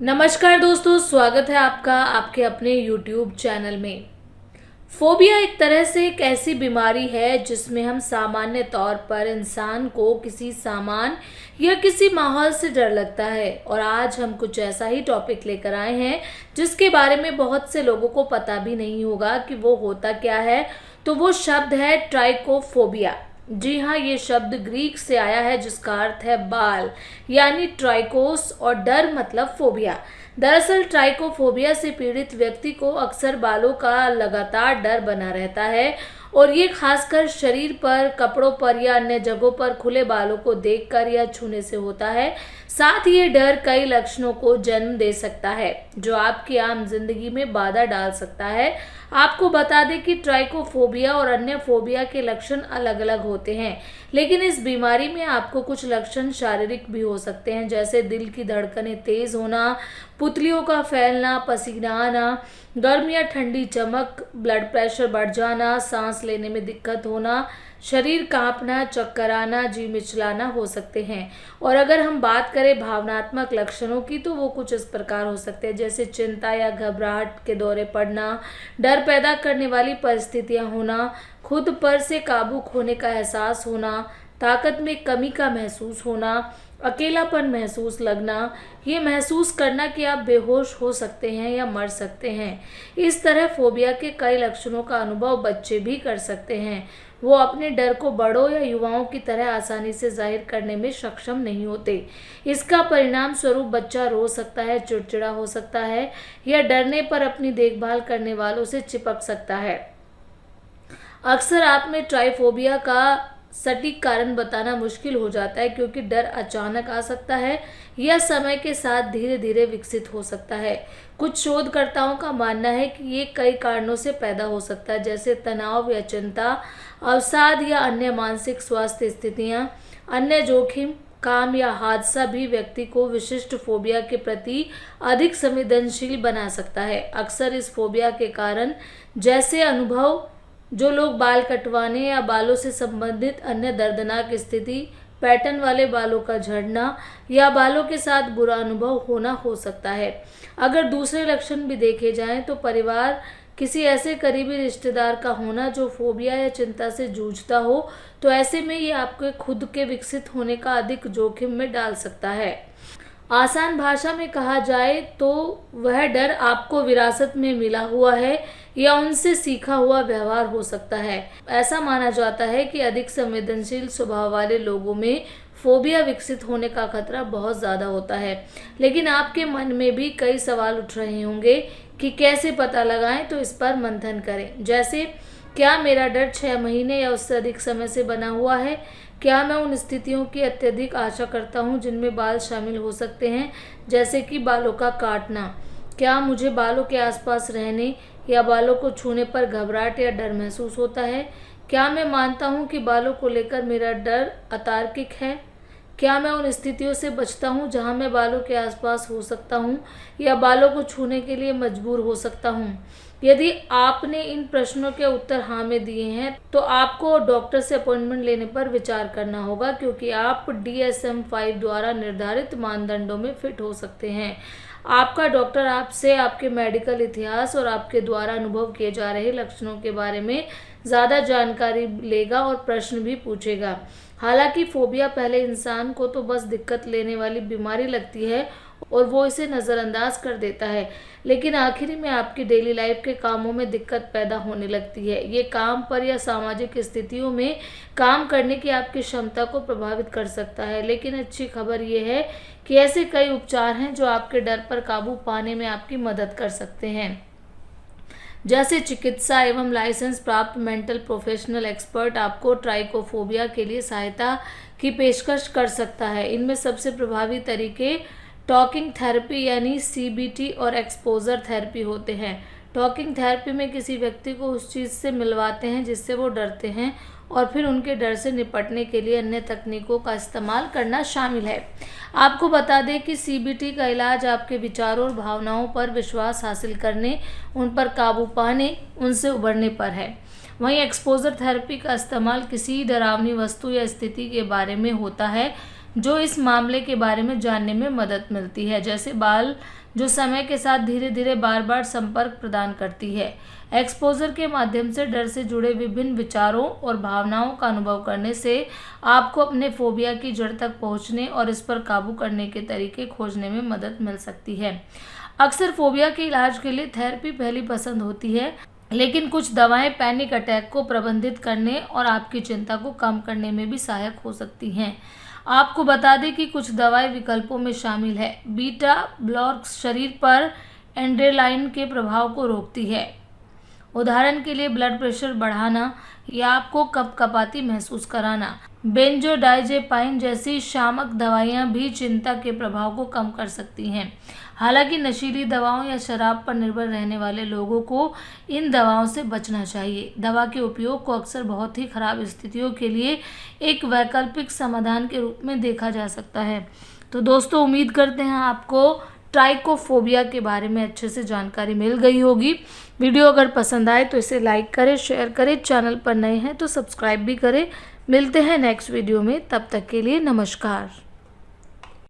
नमस्कार दोस्तों, स्वागत है आपका आपके अपने YouTube चैनल में। फोबिया एक तरह से एक ऐसी बीमारी है जिसमें हम सामान्य तौर पर इंसान को किसी सामान या किसी माहौल से डर लगता है। और आज हम कुछ ऐसा ही टॉपिक लेकर आए हैं जिसके बारे में बहुत से लोगों को पता भी नहीं होगा कि वो होता क्या है। तो वो शब्द है ट्राइकोफोबिया। जी हाँ, ये शब्द ग्रीक से आया है जिसका अर्थ है बाल, यानी ट्राइकोस, और डर मतलब फोबिया। दरअसल ट्राइकोफोबिया से पीड़ित व्यक्ति को अक्सर बालों का लगातार डर बना रहता है और ये खासकर शरीर पर, कपड़ों पर या अन्य जगहों पर खुले बालों को देखकर या छूने से होता है। साथ ही ये डर कई लक्षणों को जन्म दे सकता है जो आपकी आम जिंदगी में बाधा डाल सकता है। आपको बता दें कि ट्राइकोफोबिया और अन्य फोबिया के लक्षण अलग अलग होते हैं, लेकिन इस बीमारी में आपको कुछ लक्षण शारीरिक भी हो सकते हैं, जैसे दिल की धड़कनें तेज होना, पुतलियों का फैलना, पसीना आना, गर्म या ठंडी चमक, ब्लड प्रेशर बढ़ जाना, सांस लेने में दिक्कत होना, शरीर कांपना, चक्कर आना, जी मिचलाना हो सकते हैं। और अगर हम बात करें भावनात्मक लक्षणों की तो वो कुछ इस प्रकार हो सकते हैं, जैसे चिंता या घबराहट के दौरे पड़ना, डर पैदा करने वाली परिस्थितियां होना, खुद पर से काबू खोने का एहसास होना, ताकत में कमी का महसूस होना, अकेलापन महसूस लगना, ये महसूस करना कि आप बेहोश हो सकते हैं या मर सकते हैं। इस तरह फोबिया के कई लक्षणों का अनुभव बच्चे भी कर सकते हैं। वो अपने डर को बड़ों या युवाओं की तरह आसानी से जाहिर करने में सक्षम नहीं होते। इसका परिणाम स्वरूप बच्चा रो सकता है, चिड़चिड़ा हो सकता है या डरने पर अपनी देखभाल करने वालों से चिपक सकता है। अक्सर आप में ट्राइफोबिया का सटीक कारण बताना मुश्किल हो जाता है, क्योंकि डर अचानक आ सकता है या समय के साथ धीरे धीरे विकसित हो सकता है। कुछ शोधकर्ताओं का मानना है कि ये कई कारणों से पैदा हो सकता है, जैसे तनाव या चिंता, अवसाद या अन्य मानसिक स्वास्थ्य स्थितियां, अन्य जोखिम, काम या हादसा भी व्यक्ति को विशिष्ट फोबिया के प्रति अधिक संवेदनशील बना सकता है। अक्सर इस फोबिया के कारण जैसे अनुभव, जो लोग बाल कटवाने या बालों से संबंधित अन्य दर्दनाक स्थिति, पैटर्न वाले बालों का झड़ना या बालों के साथ बुरा अनुभव होना हो सकता है। अगर दूसरे लक्षण भी देखे जाएं तो परिवार, किसी ऐसे करीबी रिश्तेदार का होना जो फोबिया या चिंता से जूझता हो, तो ऐसे में ये आपके खुद के विकसित होने का अधिक जोखिम में डाल सकता है। आसान भाषा में कहा जाए तो वह डर आपको विरासत में मिला हुआ है या उनसे सीखा हुआ व्यवहार हो सकता है। ऐसा माना जाता है कि अधिक संवेदनशील स्वभाव वाले लोगों में फोबिया विकसित होने का खतरा बहुत ज़्यादा होता है। लेकिन आपके मन में भी कई सवाल उठ रहे होंगे कि कैसे पता लगाएं, तो इस पर मंथन करें। जैसे, क्या मेरा डर 6 महीने या उससे अधिक समय से बना हुआ है? क्या मैं उन स्थितियों की अत्यधिक आशा करता हूँ जिनमें बाल शामिल हो सकते हैं, जैसे कि बालों का काटना? क्या मुझे बालों के आसपास रहने या बालों को छूने पर घबराहट या डर महसूस होता है? क्या मैं मानता हूँ कि बालों को लेकर मेरा डर अतार्किक है? क्या मैं उन स्थितियों से बचता हूँ जहाँ मैं बालों के आसपास हो सकता हूँ या बालों को छूने के लिए मजबूर हो सकता हूँ? यदि आपने इन प्रश्नों के उत्तर हाँ में दिए हैं तो आपको डॉक्टर से अपॉइंटमेंट लेने पर विचार करना होगा, क्योंकि आप DSM-5 द्वारा निर्धारित मानदंडों में फिट हो सकते हैं। आपका डॉक्टर आपसे आपके मेडिकल इतिहास और आपके द्वारा अनुभव किए जा रहे लक्षणों के बारे में ज़्यादा जानकारी लेगा और प्रश्न भी पूछेगा। हालांकि फोबिया पहले इंसान को तो बस दिक्कत लेने वाली बीमारी लगती है और वो इसे नज़रअंदाज कर देता है, लेकिन आखिर में आपकी डेली लाइफ के कामों में दिक्कत पैदा होने लगती है। ये काम पर या सामाजिक स्थितियों में काम करने की आपकी क्षमता को प्रभावित कर सकता है। लेकिन अच्छी खबर ये है कि ऐसे कई उपचार हैं जो आपके डर पर काबू पाने में आपकी मदद कर सकते हैं। जैसे चिकित्सा एवं लाइसेंस प्राप्त मेंटल प्रोफेशनल एक्सपर्ट आपको ट्राइकोफोबिया के लिए सहायता की पेशकश कर सकता है। इनमें सबसे प्रभावी तरीके टॉकिंग थेरेपी यानी CBT और एक्सपोजर थेरेपी होते हैं। टॉकिंग थेरेपी में किसी व्यक्ति को उस चीज़ से मिलवाते हैं जिससे वो डरते हैं और फिर उनके डर से निपटने के लिए अन्य तकनीकों का इस्तेमाल करना शामिल है। आपको बता दें कि CBT का इलाज आपके विचारों और भावनाओं पर विश्वास हासिल करने, उन पर काबू पाने, उनसे उबरने पर है। वहीं एक्सपोजर थेरेपी का इस्तेमाल किसी डरावनी वस्तु या स्थिति के बारे में होता है जो इस मामले के बारे में जानने में मदद मिलती है, जैसे बाल जो समय के साथ धीरे धीरे बार बार संपर्क प्रदान करती है। एक्सपोजर के माध्यम से डर से जुड़े विभिन्न विचारों और भावनाओं का अनुभव करने से आपको अपने फोबिया की जड़ तक पहुंचने और इस पर काबू करने के तरीके खोजने में मदद मिल सकती है। अक्सर फोबिया के इलाज के लिए थेरेपी पहली पसंद होती है, लेकिन कुछ दवाएं पैनिक अटैक को प्रबंधित करने और आपकी चिंता को कम करने में भी सहायक हो सकती हैं। आपको बता दें कि कुछ दवाएं विकल्पों में शामिल है। बीटा ब्लॉकर्स शरीर पर एड्रेनालाइन के प्रभाव को रोकती है, उदाहरण के लिए ब्लड प्रेशर बढ़ाना या आपको कपकपाती महसूस कराना। बेंजोडाइजेपाइन जैसी शामक दवाइयां भी चिंता के प्रभाव को कम कर सकती हैं। हालांकि नशीली दवाओं या शराब पर निर्भर रहने वाले लोगों को इन दवाओं से बचना चाहिए। दवा के उपयोग को अक्सर बहुत ही खराब स्थितियों के लिए एक वैकल्पिक समाधान के रूप में देखा जा सकता है। तो दोस्तों, उम्मीद करते हैं आपको ट्राइकोफोबिया के बारे में अच्छे से जानकारी मिल गई होगी। वीडियो अगर पसंद आए तो इसे लाइक करें, शेयर करें, चैनल पर नए हैं तो सब्सक्राइब भी करें। मिलते हैं नेक्स्ट वीडियो में, तब तक के लिए नमस्कार।